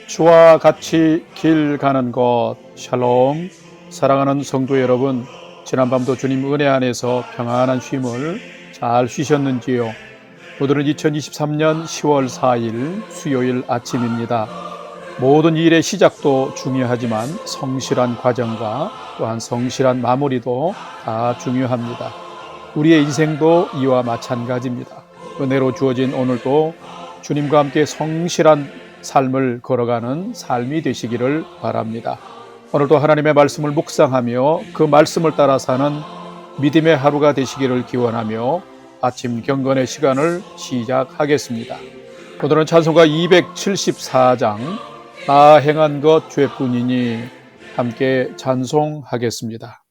주와 같이 길 가는 것 샬롬. 사랑하는 성도 여러분, 지난밤도 주님 은혜 안에서 평안한 쉼을 잘 쉬셨는지요? 오늘은 2023년 10월 4일 수요일 아침입니다. 모든 일의 시작도 중요하지만 성실한 과정과 또한 성실한 마무리도 다 중요합니다. 우리의 인생도 이와 마찬가지입니다. 은혜로 주어진 오늘도 주님과 함께 성실한 삶을 걸어가는 삶이 되시기를 바랍니다. 오늘도 하나님의 말씀을 묵상하며 그 말씀을 따라 사는 믿음의 하루가 되시기를 기원하며 아침 경건의 시간을 시작하겠습니다. 오늘은 찬송가 274장 나 행한 것 죄뿐이니 함께 찬송하겠습니다.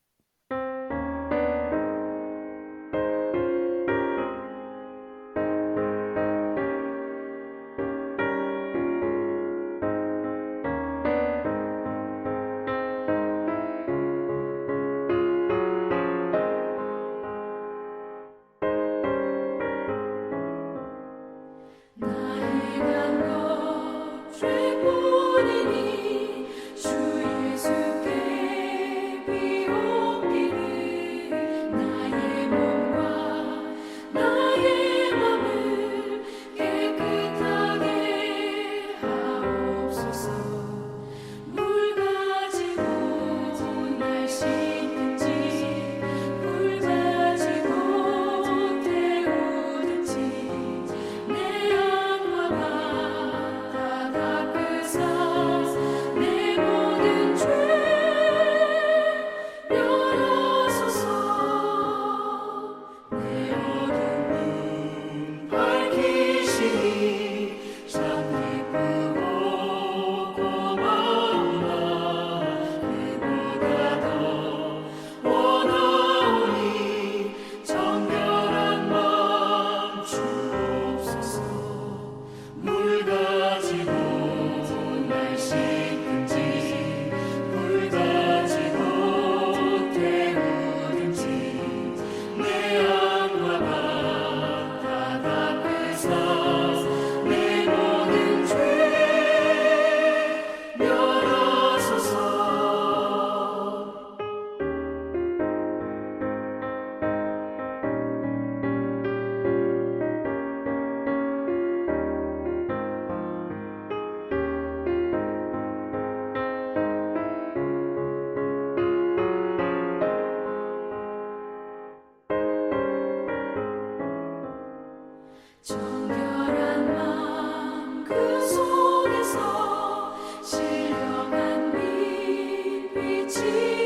정결한 마음 그 속에서 신령한 빛이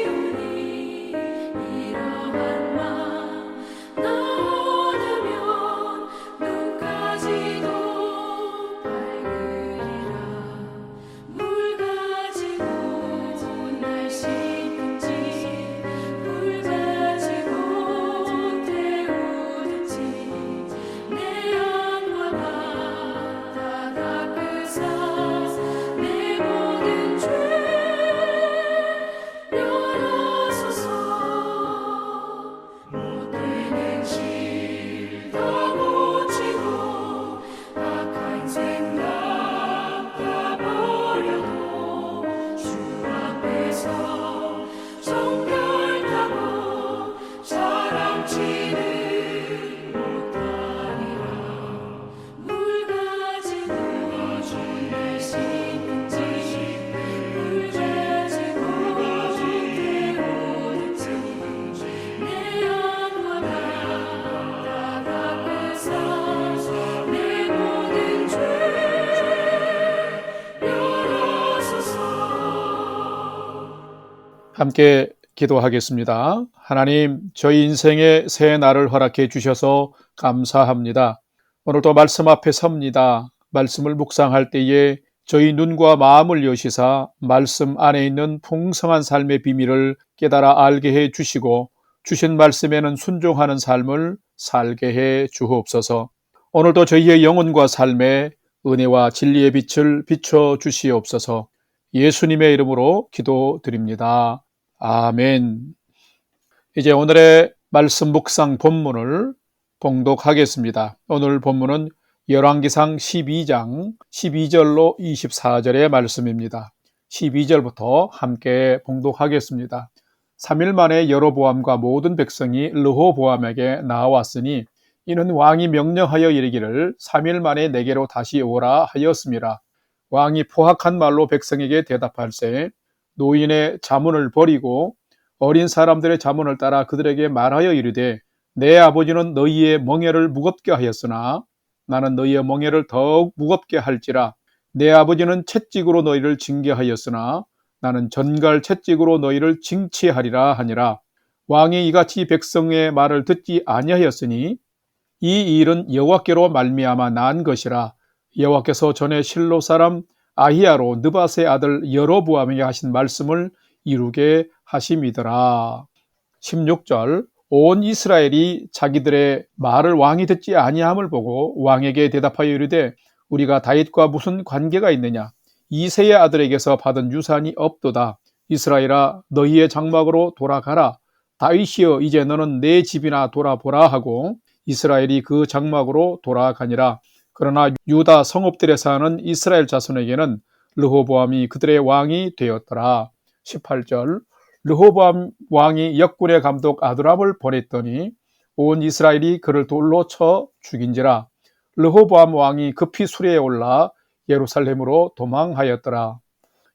오니 이러한 마음 나 얻으면 눈까지도 밝으리라. 물 가지고 날 씻든지 불 가지고 태우든지 내 영과 다 닦으사 내 모든 죄 멸하소서. 못되는 실 다 고치고 악한 생각 다 버려도 주 앞에서 정결하고 사랑치는 못하리라. 물 가지고 날 씻든지 불 가지고 태우든지 내 영과 다 닦으사 내 모든 죄 멸하소서. 함께 기도하겠습니다. 하나님, 저희 인생의 새 날을 허락해 주셔서 감사합니다. 오늘도 말씀 앞에 섭니다. 말씀을 묵상할 때에 저희 눈과 마음을 여시사 말씀 안에 있는 풍성한 삶의 비밀을 깨달아 알게 해 주시고 주신 말씀에는 순종하는 삶을 살게 해 주옵소서. 오늘도 저희의 영혼과 삶에 은혜와 진리의 빛을 비춰 주시옵소서. 예수님의 이름으로 기도드립니다. 아멘. 이제 오늘의 말씀 묵상 본문을 봉독하겠습니다. 오늘 본문은 열왕기상 12장 12절로 24절의 말씀입니다. 12절부터 함께 봉독하겠습니다. 3일 만에 여로보암과 모든 백성이 르호보암에게 나왔으니 이는 왕이 명령하여 이르기를 3일 만에 내게로 다시 오라 하였습니다. 왕이 포악한 말로 백성에게 대답할세 노인의 자문을 버리고 어린 사람들의 자문을 따라 그들에게 말하여 이르되 내 아버지는 너희의 멍에를 무겁게 하였으나 나는 너희의 멍에를 더욱 무겁게 할지라. 내 아버지는 채찍으로 너희를 징계하였으나 나는 전갈 채찍으로 너희를 징치하리라 하니라. 왕이 이같이 백성의 말을 듣지 아니하였으니 이 일은 여호와께로 말미암아 난 것이라. 여호와께서 전에 실로 사람 아히야로 느밧의 아들 여로보암에게 하신 말씀을 이루게 하심이더라. 16절 온 이스라엘이 자기들의 말을 왕이 듣지 아니함을 보고 왕에게 대답하여 이르되 우리가 다윗과 무슨 관계가 있느냐? 이새의 아들에게서 받은 유산이 없도다. 이스라엘아 너희의 장막으로 돌아가라. 다윗이여 이제 너는 내 집이나 돌아보라 하고 이스라엘이 그 장막으로 돌아가니라. 그러나 유다 성읍들에 사는 이스라엘 자손에게는 르호보암이 그들의 왕이 되었더라. 18절 르호보암 왕이 역군의 감독 아두람을 보냈더니 온 이스라엘이 그를 돌로 쳐 죽인지라. 르호보암 왕이 급히 수레에 올라 예루살렘으로 도망하였더라.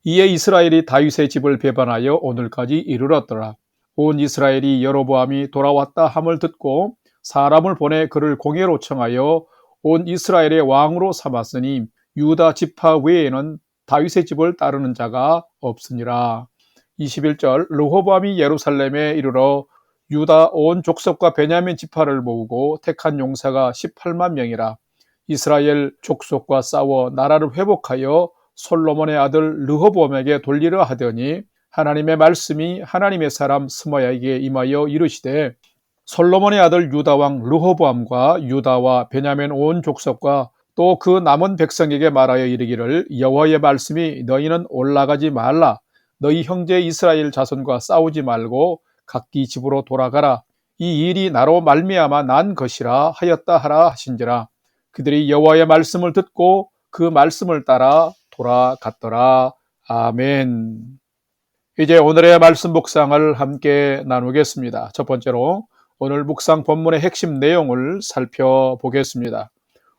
이에 이스라엘이 다윗의 집을 배반하여 오늘까지 이르렀더라. 온 이스라엘이 여로보암이 돌아왔다 함을 듣고 사람을 보내 그를 공회로 청하여 온 이스라엘의 왕으로 삼았으니 유다 지파 외에는 다윗의 집을 따르는 자가 없으니라. 21절 르호보암이 예루살렘에 이르러 유다 온 족속과 베냐민 지파를 모으고 택한 용사가 18만 명이라. 이스라엘 족속과 싸워 나라를 회복하여 솔로몬의 아들 르호보암에게 돌리려 하더니 하나님의 말씀이 하나님의 사람 스마야에게 임하여 이르시되 솔로몬의 아들 유다왕 르호보암과 유다와 베냐민 온 족속과 또 그 남은 백성에게 말하여 이르기를 여호와의 말씀이 너희는 올라가지 말라. 너희 형제 이스라엘 자손과 싸우지 말고 각기 집으로 돌아가라. 이 일이 나로 말미암아 난 것이라 하였다 하라 하신지라. 그들이 여호와의 말씀을 듣고 그 말씀을 따라 돌아갔더라. 아멘. 이제 오늘의 말씀 묵상을 함께 나누겠습니다. 첫 번째로 오늘 묵상 본문의 핵심 내용을 살펴보겠습니다.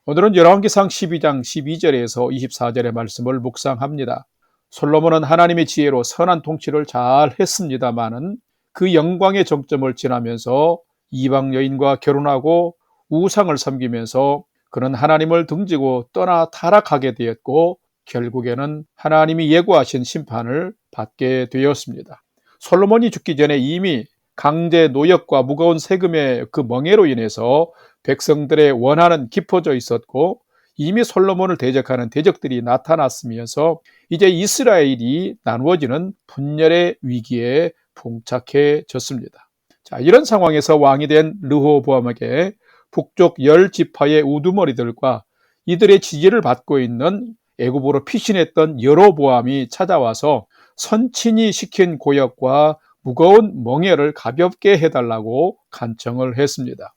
오늘은 열왕기상 12장 12절에서 24절의 말씀을 묵상합니다. 솔로몬은 하나님의 지혜로 선한 통치를 잘 했습니다마는 그 영광의 정점을 지나면서 이방 여인과 결혼하고 우상을 섬기면서 그는 하나님을 등지고 떠나 타락하게 되었고 결국에는 하나님이 예고하신 심판을 받게 되었습니다. 솔로몬이 죽기 전에 이미 강제 노역과 무거운 세금의 그 멍에로 인해서 백성들의 원한은 깊어져 있었고 이미 솔로몬을 대적하는 대적들이 나타났으면서 이제 이스라엘이 나누어지는 분열의 위기에 봉착해졌습니다. 자, 이런 상황에서 왕이 된 르호보암에게 북쪽 10지파의 우두머리들과 이들의 지지를 받고 있는 애굽으로 피신했던 여로보암이 찾아와서 선친이 시킨 고역과 무거운 멍에를 가볍게 해달라고 간청을 했습니다.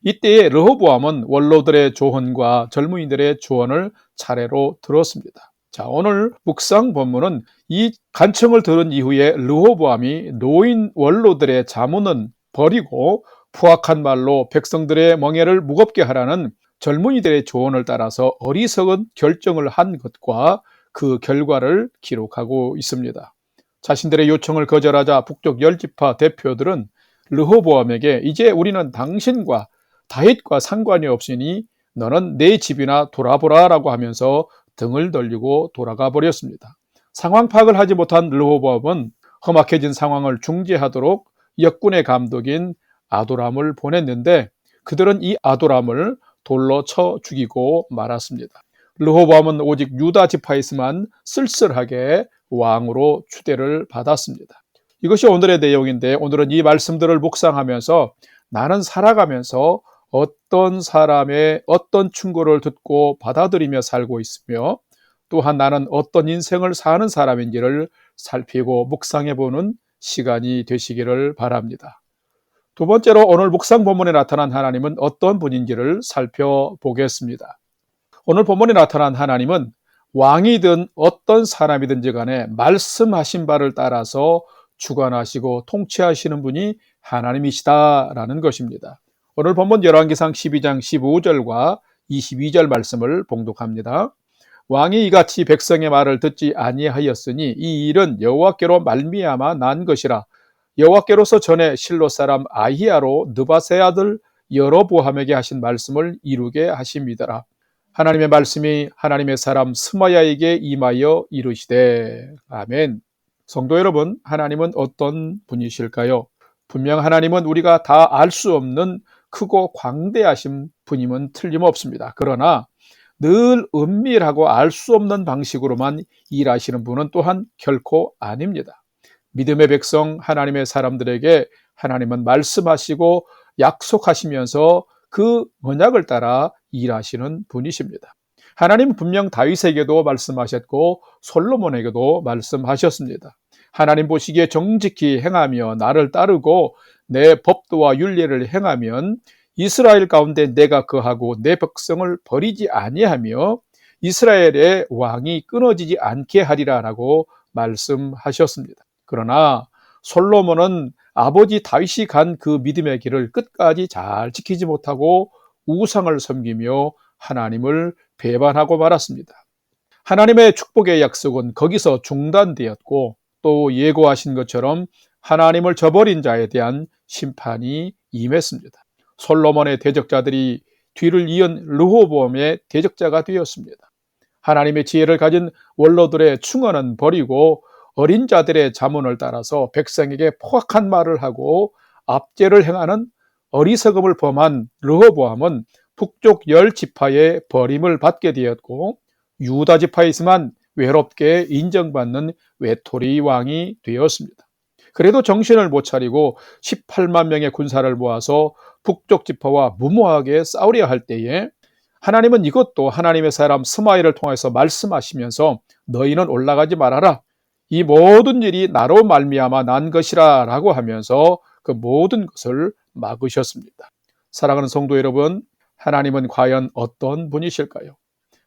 이때에 르호보암은 원로들의 조언과 젊은이들의 조언을 차례로 들었습니다. 자, 오늘 묵상 본문은 이 간청을 들은 이후에 르호보암이 노인 원로들의 자문은 버리고 포악한 말로 백성들의 멍에를 무겁게 하라는 젊은이들의 조언을 따라서 어리석은 결정을 한 것과 그 결과를 기록하고 있습니다. 자신들의 요청을 거절하자 북쪽 10지파 대표들은 르호보암에게 이제 우리는 당신과 다윗과 상관이 없으니 너는 내 집이나 돌아보라 라고 하면서 등을 돌리고 돌아가 버렸습니다. 상황 파악을 하지 못한 르호보암은 험악해진 상황을 중재하도록 역군의 감독인 아도람을 보냈는데 그들은 이 아도람을 돌로 쳐 죽이고 말았습니다. 르호보암은 오직 유다 지파에서만 쓸쓸하게 왕으로 추대를 받았습니다. 이것이 오늘의 내용인데 오늘은 이 말씀들을 묵상하면서 나는 살아가면서 어떤 사람의 어떤 충고를 듣고 받아들이며 살고 있으며 또한 나는 어떤 인생을 사는 사람인지를 살피고 묵상해보는 시간이 되시기를 바랍니다. 두 번째로 오늘 묵상 본문에 나타난 하나님은 어떤 분인지를 살펴보겠습니다. 오늘 본문에 나타난 하나님은 왕이든 어떤 사람이든지 간에 말씀하신 바를 따라서 주관하시고 통치하시는 분이 하나님이시다라는 것입니다. 오늘 본문 열왕기상 12장 15절과 22절 말씀을 봉독합니다. 왕이 이같이 백성의 말을 듣지 아니하였으니 이 일은 여호와께로 말미암아 난 것이라. 여호와께로서 전에 실로 사람 아히야로 느밧의 아들 여로보암에게 하신 말씀을 이루게 하심이더라. 하나님의 말씀이 하나님의 사람 스마야에게 임하여 이르시되. 아멘. 성도 여러분, 하나님은 어떤 분이실까요? 분명 하나님은 우리가 다 알 수 없는 크고 광대하신 분임은 틀림없습니다. 그러나 늘 은밀하고 알 수 없는 방식으로만 일하시는 분은 또한 결코 아닙니다. 믿음의 백성 하나님의 사람들에게 하나님은 말씀하시고 약속하시면서 그 언약을 따라 일하시는 분이십니다. 하나님은 분명 다윗에게도 말씀하셨고 솔로몬에게도 말씀하셨습니다. 하나님 보시기에 정직히 행하며 나를 따르고 내 법도와 율례를 행하면 이스라엘 가운데 내가 거하고 내 백성을 버리지 아니하며 이스라엘의 왕이 끊어지지 않게 하리라라고 말씀하셨습니다. 그러나 솔로몬은 아버지 다윗이 간 그 믿음의 길을 끝까지 잘 지키지 못하고 우상을 섬기며 하나님을 배반하고 말았습니다. 하나님의 축복의 약속은 거기서 중단되었고 또 예고하신 것처럼 하나님을 저버린 자에 대한 심판이 임했습니다. 솔로몬의 대적자들이 뒤를 이은 르호보암의 대적자가 되었습니다. 하나님의 지혜를 가진 원로들의 충언은 버리고 어린 자들의 자문을 따라서 백성에게 포악한 말을 하고 압제를 행하는 어리석음을 범한 르호보암은 북쪽 10지파의 버림을 받게 되었고 유다 지파에서만 외롭게 인정받는 외톨이 왕이 되었습니다. 그래도 정신을 못 차리고 18만 명의 군사를 모아서 북쪽 지파와 무모하게 싸우려 할 때에 하나님은 이것도 하나님의 사람 스마엘을 통해서 말씀하시면서 너희는 올라가지 말아라. 이 모든 일이 나로 말미암아 난 것이라 라고 하면서 그 모든 것을 막으셨습니다. 사랑하는 성도 여러분, 하나님은 과연 어떤 분이실까요?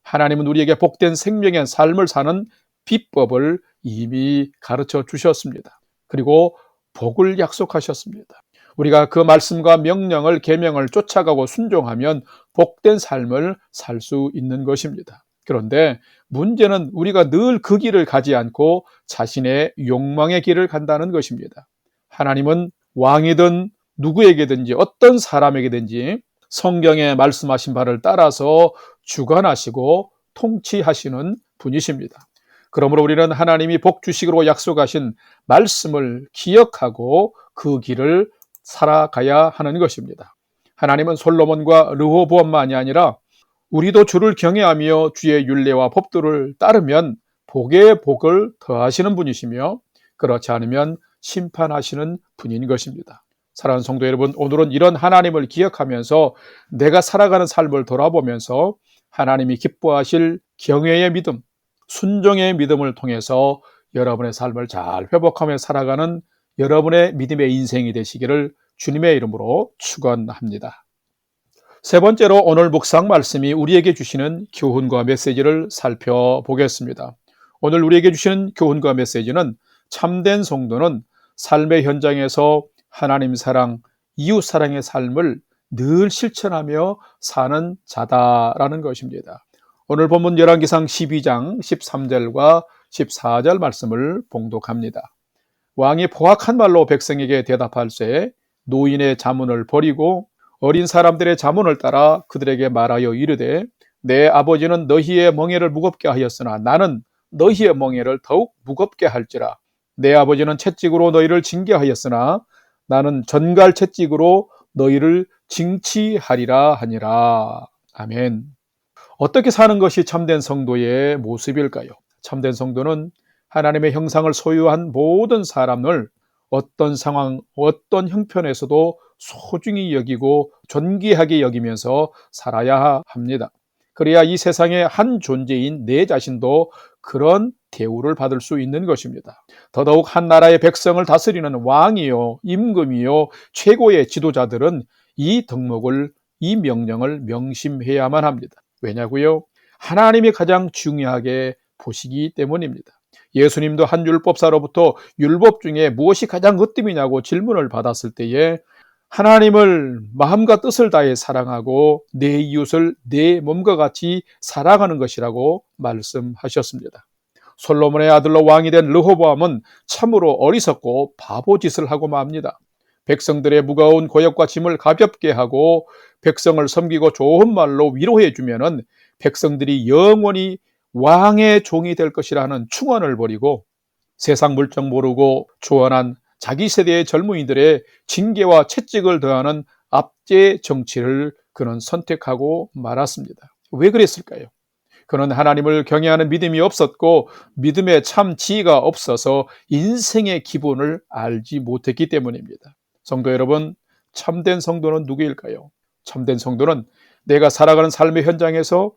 하나님은 우리에게 복된 생명의 삶을 사는 비법을 이미 가르쳐 주셨습니다. 그리고 복을 약속하셨습니다. 우리가 그 말씀과 명령을 계명을 쫓아가고 순종하면 복된 삶을 살 수 있는 것입니다. 그런데 문제는 우리가 늘 그 길을 가지 않고 자신의 욕망의 길을 간다는 것입니다. 하나님은 왕이든 누구에게든지 어떤 사람에게든지 성경에 말씀하신 바를 따라서 주관하시고 통치하시는 분이십니다. 그러므로 우리는 하나님이 복 주시기로 약속하신 말씀을 기억하고 그 길을 살아가야 하는 것입니다. 하나님은 솔로몬과 르호보암만이 아니라 우리도 주를 경외하며 주의 율례와 법도를 따르면 복에 복을 더하시는 분이시며 그렇지 않으면 심판하시는 분인 것입니다. 사랑하는 성도 여러분, 오늘은 이런 하나님을 기억하면서 내가 살아가는 삶을 돌아보면서 하나님이 기뻐하실 경외의 믿음, 순종의 믿음을 통해서 여러분의 삶을 잘 회복하며 살아가는 여러분의 믿음의 인생이 되시기를 주님의 이름으로 축원합니다. 세 번째로 오늘 묵상 말씀이 우리에게 주시는 교훈과 메시지를 살펴보겠습니다. 오늘 우리에게 주시는 교훈과 메시지는 참된 성도는 삶의 현장에서 하나님 사랑, 이웃 사랑의 삶을 늘 실천하며 사는 자다라는 것입니다. 오늘 본문 열왕기상 12장 13절과 14절 말씀을 봉독합니다. 왕이 포악한 말로 백성에게 대답할새 노인의 자문을 버리고 어린 사람들의 자문을 따라 그들에게 말하여 이르되 내 아버지는 너희의 멍에를 무겁게 하였으나 나는 너희의 멍에를 더욱 무겁게 할지라. 내 아버지는 채찍으로 너희를 징계하였으나 나는 전갈 채찍으로 너희를 징치하리라 하니라. 아멘. 어떻게 사는 것이 참된 성도의 모습일까요? 참된 성도는 하나님의 형상을 소유한 모든 사람을 어떤 상황, 어떤 형편에서도 소중히 여기고 존귀하게 여기면서 살아야 합니다. 그래야 이 세상의 한 존재인 내 자신도 그런 대우를 받을 수 있는 것입니다. 더더욱 한 나라의 백성을 다스리는 왕이요, 임금이요, 최고의 지도자들은 이 덕목을, 이 명령을 명심해야만 합니다. 왜냐고요? 하나님이 가장 중요하게 보시기 때문입니다. 예수님도 한 율법사로부터 율법 중에 무엇이 가장 으뜸이냐고 질문을 받았을 때에 하나님을 마음과 뜻을 다해 사랑하고 내 이웃을 내 몸과 같이 사랑하는 것이라고 말씀하셨습니다. 솔로몬의 아들로 왕이 된 르호보암은 참으로 어리석고 바보짓을 하고 맙니다. 백성들의 무거운 고역과 짐을 가볍게 하고 백성을 섬기고 좋은 말로 위로해 주면은 백성들이 영원히 왕의 종이 될 것이라는 충언을 벌이고 세상 물정 모르고 조언한 자기 세대의 젊은이들의 징계와 채찍을 더하는 압제 정치를 그는 선택하고 말았습니다. 왜 그랬을까요? 그는 하나님을 경외하는 믿음이 없었고 믿음의 참 지혜가 없어서 인생의 기본을 알지 못했기 때문입니다. 성도 여러분, 참된 성도는 누구일까요? 참된 성도는 내가 살아가는 삶의 현장에서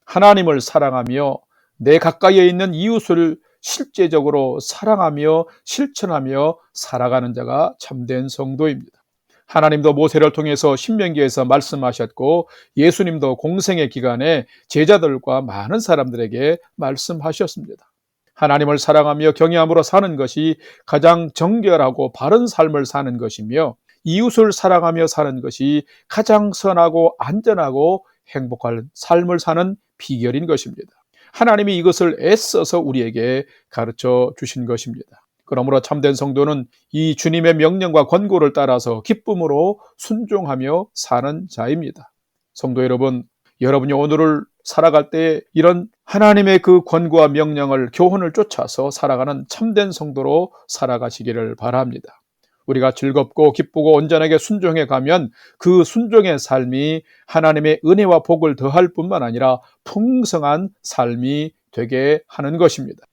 하나님을 사랑하며 내 가까이에 있는 이웃을 실제적으로 사랑하며 실천하며 살아가는 자가 참된 성도입니다. 하나님도 모세를 통해서 신명기에서 말씀하셨고 예수님도 공생의 기간에 제자들과 많은 사람들에게 말씀하셨습니다. 하나님을 사랑하며 경외함으로 사는 것이 가장 정결하고 바른 삶을 사는 것이며 이웃을 사랑하며 사는 것이 가장 선하고 안전하고 행복한 삶을 사는 비결인 것입니다. 하나님이 이것을 애써서 우리에게 가르쳐 주신 것입니다. 그러므로 참된 성도는 이 주님의 명령과 권고를 따라서 기쁨으로 순종하며 사는 자입니다. 성도 여러분, 여러분이 오늘을 살아갈 때 이런 하나님의 그 권고와 명령을 교훈을 쫓아서 살아가는 참된 성도로 살아가시기를 바랍니다. 우리가 즐겁고 기쁘고 온전하게 순종해 가면 그 순종의 삶이 하나님의 은혜와 복을 더할 뿐만 아니라 풍성한 삶이 되게 하는 것입니다.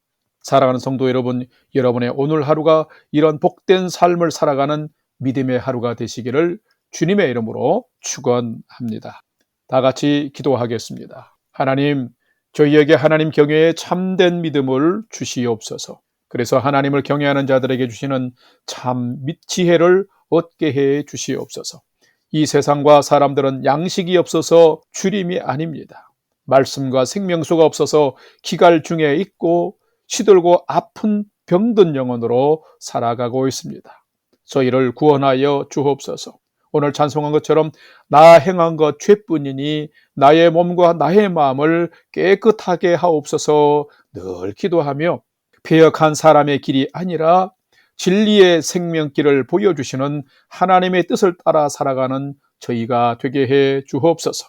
사랑하는 성도 여러분, 여러분의 오늘 하루가 이런 복된 삶을 살아가는 믿음의 하루가 되시기를 주님의 이름으로 축원합니다. 다 같이 기도하겠습니다. 하나님, 저희에게 하나님 경외의 참된 믿음을 주시옵소서. 그래서 하나님을 경외하는 자들에게 주시는 참 지혜를 얻게 해 주시옵소서. 이 세상과 사람들은 양식이 없어서 주림이 아닙니다. 말씀과 생명수가 없어서 기갈 중에 있고 시들고 아픈 병든 영혼으로 살아가고 있습니다. 저희를 구원하여 주옵소서. 오늘 찬송한 것처럼 나 행한 것 죄뿐이니 나의 몸과 나의 마음을 깨끗하게 하옵소서 늘 기도하며 패역한 사람의 길이 아니라 진리의 생명길을 보여주시는 하나님의 뜻을 따라 살아가는 저희가 되게 해 주옵소서.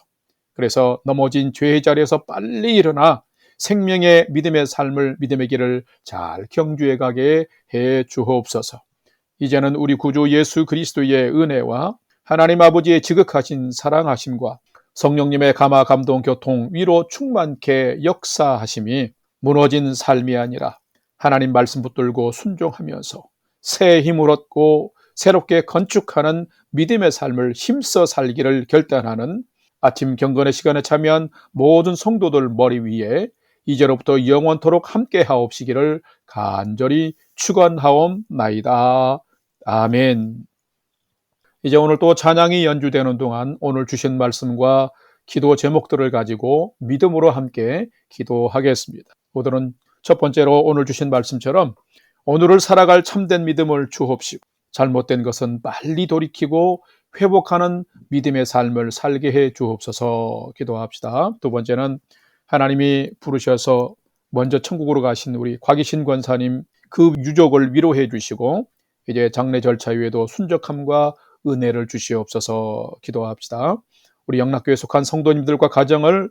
그래서 넘어진 죄의 자리에서 빨리 일어나 생명의 믿음의 삶을 믿음의 길을 잘 경주해 가게 해 주옵소서. 이제는 우리 구주 예수 그리스도의 은혜와 하나님 아버지의 지극하신 사랑하심과 성령님의 감화 감동 교통 위로 충만케 역사하심이 무너진 삶이 아니라 하나님 말씀 붙들고 순종하면서 새 힘을 얻고 새롭게 건축하는 믿음의 삶을 힘써 살기를 결단하는 아침 경건의 시간에 참여한 모든 성도들 머리 위에 이제로부터 영원토록 함께 하옵시기를 간절히 축원하옵나이다. 아멘. 이제 오늘 또 찬양이 연주되는 동안 오늘 주신 말씀과 기도 제목들을 가지고 믿음으로 함께 기도하겠습니다. 오늘은 첫 번째로 오늘 주신 말씀처럼 오늘을 살아갈 참된 믿음을 주옵시고 잘못된 것은 빨리 돌이키고 회복하는 믿음의 삶을 살게 해 주옵소서 기도합시다. 두 번째는 하나님이 부르셔서 먼저 천국으로 가신 우리 곽이신 권사님 그 유족을 위로해 주시고 이제 장례 절차 위에도 순적함과 은혜를 주시옵소서 기도합시다. 우리 영락교회 속한 성도님들과 가정을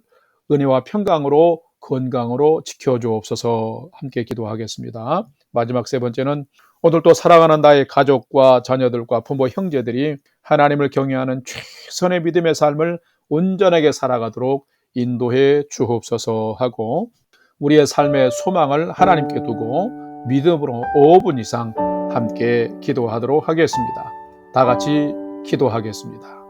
은혜와 평강으로 건강으로 지켜주옵소서 함께 기도하겠습니다. 마지막 세 번째는 오늘 또 사랑하는 나의 가족과 자녀들과 부모 형제들이 하나님을 경외하는 최선의 믿음의 삶을 온전하게 살아가도록 인도해 주옵소서 하고 우리의 삶의 소망을 하나님께 두고 믿음으로 5분 이상 함께 기도하도록 하겠습니다. 다 같이 기도하겠습니다.